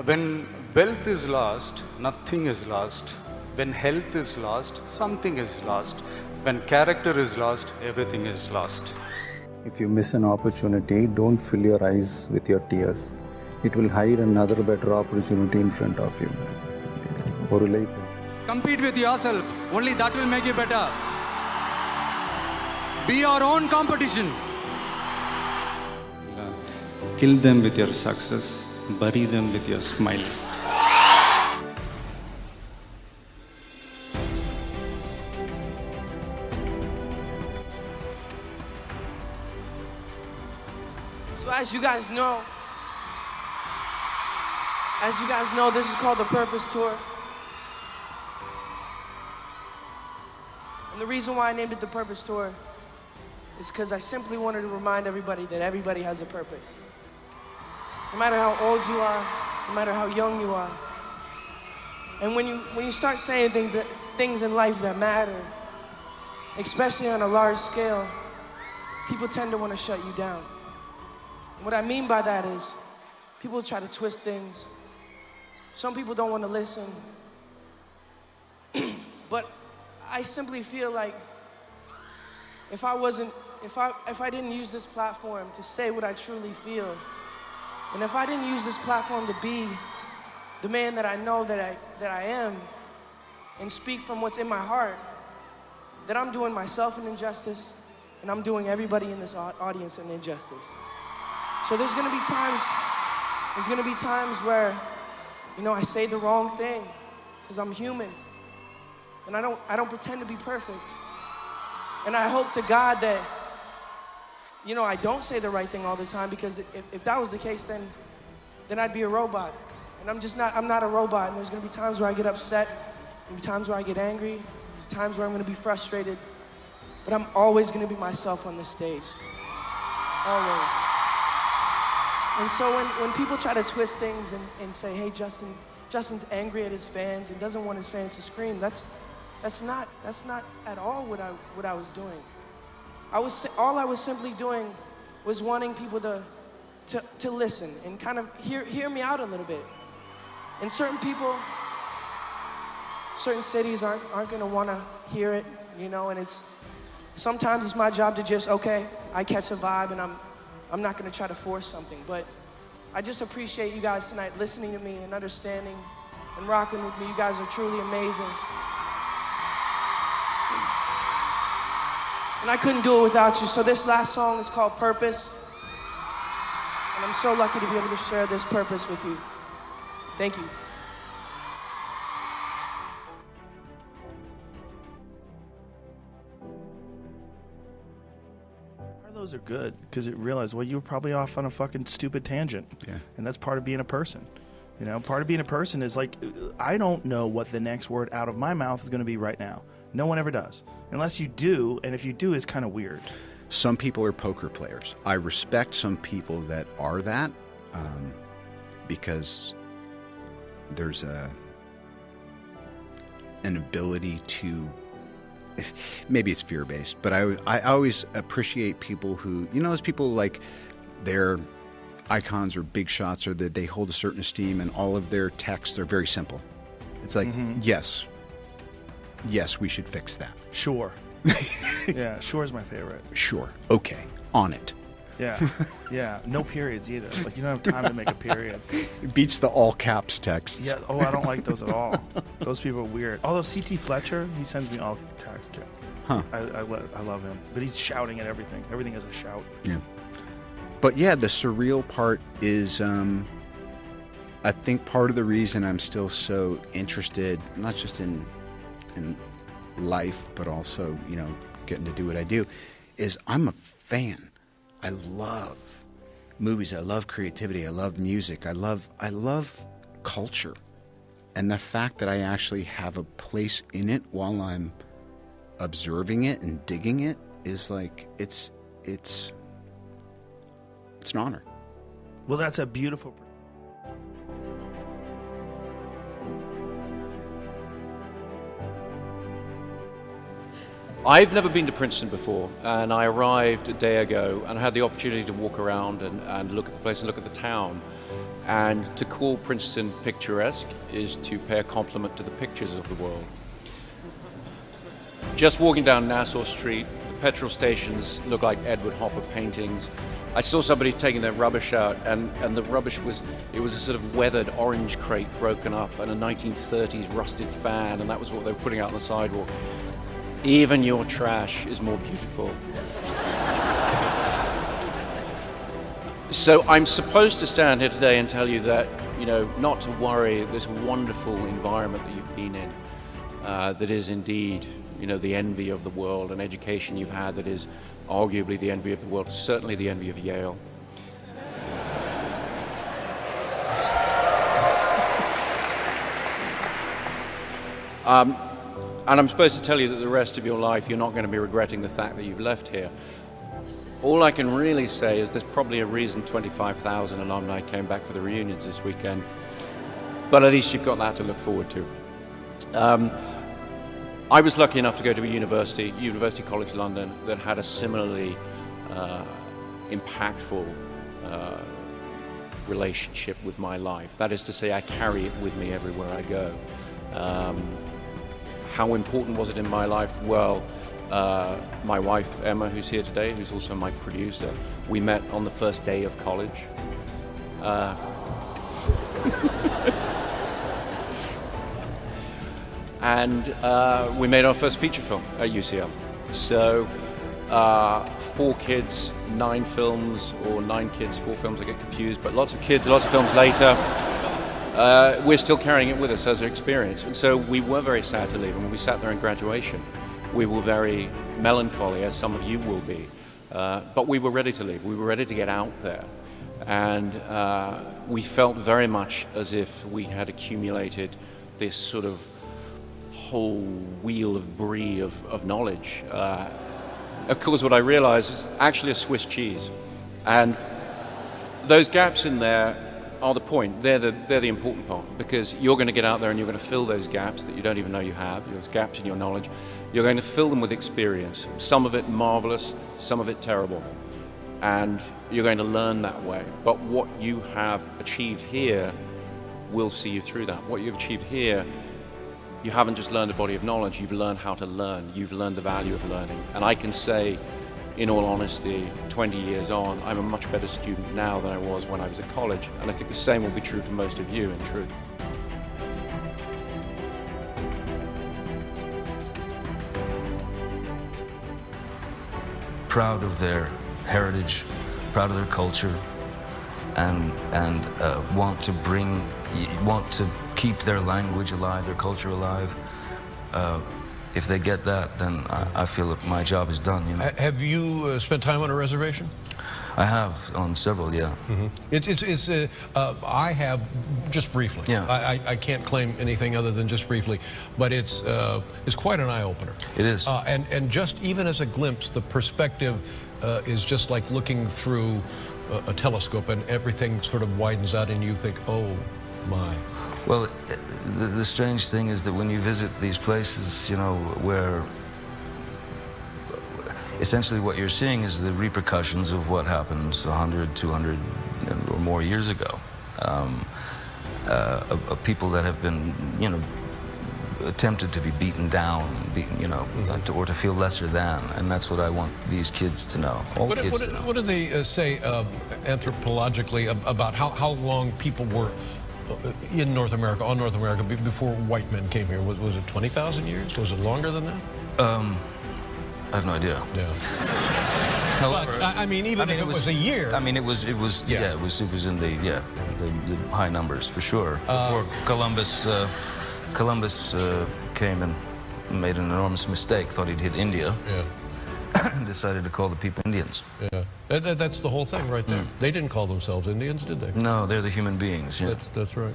When wealth is lost, nothing is lost. When health is lost, something is lost. When character is lost, everything is lost. If you miss an opportunity, don't fill your eyes with your tears. It will hide another better opportunity in front of you. ஒரு life. Compete with yourself. Only that will make you better. Be your own competition. Kill them with your success, bury them with your smile. So as you guys know, this is called the Purpose Tour. And the reason why I named it the Purpose Tour is because I simply wanted to remind everybody that everybody has a purpose. No matter how old you are, no matter how young you are. And when you start saying things in life that matter, especially on a large scale, people tend to want to shut you down. What I mean by that is, people try to twist things. Some people don't want to listen. But I simply feel like if I didn't use this platform to say what I truly feel, and if I didn't use this platform to be the man that I know that I am, and speak from what's in my heart, then I'm doing myself an injustice, and I'm doing everybody in this audience an injustice. So there's gonna be times where, I say the wrong thing, because I'm human. And I don't pretend to be perfect. And I hope to God that, I don't say the right thing all the time, because if that was the case, then I'd be a robot. And I'm not a robot, and there's gonna be times where I get upset, there'll be times where I get angry, there's times where I'm gonna be frustrated, but I'm always gonna be myself on this stage. Always. And so when people try to twist things and say, hey, Justin's angry at his fans and doesn't want his fans to scream, that's not at all what I was doing. All I was simply doing was wanting people to listen and kind of hear me out a little bit. And certain people, certain cities aren't gonna wanna hear it, and sometimes it's my job to just, okay, I catch a vibe and I'm not gonna try to force something, but I just appreciate you guys tonight listening to me and understanding and rocking with me. You guys are truly amazing. And I couldn't do it without you. So this last song is called Purpose. And I'm so lucky to be able to share this purpose with you. Thank you. Those are good, because it realized, well, you were probably off on a fucking stupid tangent. Yeah. And that's part of being a person. Part of being a person is like, I don't know what the next word out of my mouth is going to be right now. No one ever does. Unless you do, and if you do, it's kind of weird. Some people are poker players. I respect some people that are that, because there's an ability to, maybe it's fear-based, but I always appreciate people who, those people like their icons or big shots, or that they hold a certain esteem, and all of their texts are very simple. It's like, yes, we should fix that. Sure. Yeah, sure is my favorite. Sure. Okay. On it. Yeah. No periods either. Like, you don't have time to make a period. It beats the all caps texts. Yeah. Oh, I don't like those at all. Those people are weird. Although C.T. Fletcher, he sends me all text. Huh. I love him. But he's shouting at everything. Everything is a shout. Yeah. But yeah, the surreal part is, I think part of the reason I'm still so interested, not just in life, but also, getting to do what I do, is I'm a fan. I love movies. I love creativity. I love music. I love culture. And the fact that I actually have a place in it while I'm observing it and digging it is like, it's an honor. Well, that's a beautiful... I've never been to Princeton before, and I arrived a day ago, and I had the opportunity to walk around and look at the place and look at the town. And to call Princeton picturesque is to pay a compliment to the pictures of the world. Just walking down Nassau Street, the petrol stations look like Edward Hopper paintings. I saw somebody taking their rubbish out, and the rubbish was a sort of weathered orange crate broken up and a 1930s rusted fan, and that was what they were putting out on the sidewalk. Even your trash is more beautiful. So I'm supposed to stand here today and tell you that, you know, not to worry, this wonderful environment that you've been in, that is indeed, you know, the envy of the world, an education you've had that is arguably the envy of the world, certainly the envy of Yale. And I'm supposed to tell you that the rest of your life you're not going to be regretting the fact that you've left here. All I can really say is there's probably a reason 25,000 alumni came back for the reunions this weekend, but at least you've got that to look forward to. I was lucky enough to go to a University College London, that had a similarly impactful relationship with my life. That is to say, I carry it with me everywhere I go. How important was it in my life? Well, my wife, Emma, who's here today, who's also my producer, we met on the first day of college. And we made our first feature film at UCL. So 4 kids, 9 films, or 9 kids, 4 films, I get confused, but lots of kids, lots of films later. We're still carrying it with us as an experience. And so we were very sad to leave. And when we sat there in graduation, we were very melancholy, as some of you will be. But we were ready to leave. We were ready to get out there. And we felt very much as if we had accumulated this sort of whole wheel of brie of knowledge. Of course, what I realized is actually a Swiss cheese. And those gaps in there are the point. They're the important part, because you're going to get out there and you're going to fill those gaps that you don't even know you have, those gaps in your knowledge. You're going to fill them with experience, some of it marvelous, some of it terrible. And you're going to learn that way. But what you have achieved here will see you through that. What you've achieved here, you haven't just learned a body of knowledge, you've learned how to learn. You've learned the value of learning. And I can say, in all honesty, 20 years on, I'm a much better student now than I was when I was at college. And I think the same will be true for most of you, in truth. Proud of their heritage, proud of their culture, and want to keep their language alive, their culture alive. If they get that, then I feel that my job is done. You know? Have you spent time on a reservation? I have on several, yeah. Mm-hmm. I have just briefly. Yeah. I can't claim anything other than just briefly, but it's quite an eye opener. It is. And just even as a glimpse, the perspective is just like looking through a telescope, and everything sort of widens out, and you think, oh my. Well, the strange thing is that when you visit these places, you know, where essentially what you're seeing is the repercussions of what happened 100, 200 or more years ago. Of people that have been, you know, attempted to be beaten down, you know, or to feel lesser than, and that's what I want these kids to know. What do they say anthropologically about how long people were in North America, on North America, before white men came here? Was it 20,000 years? Was it longer than that? I have no idea. Yeah. However, but, I mean, even if it was a year. I mean, it was in the high numbers for sure. Before Columbus came and made an enormous mistake, thought he'd hit India. Yeah. And decided to call the people Indians. Yeah, that's the whole thing right there. They didn't call themselves Indians, did they? No, they're the human beings. Yeah. That's right.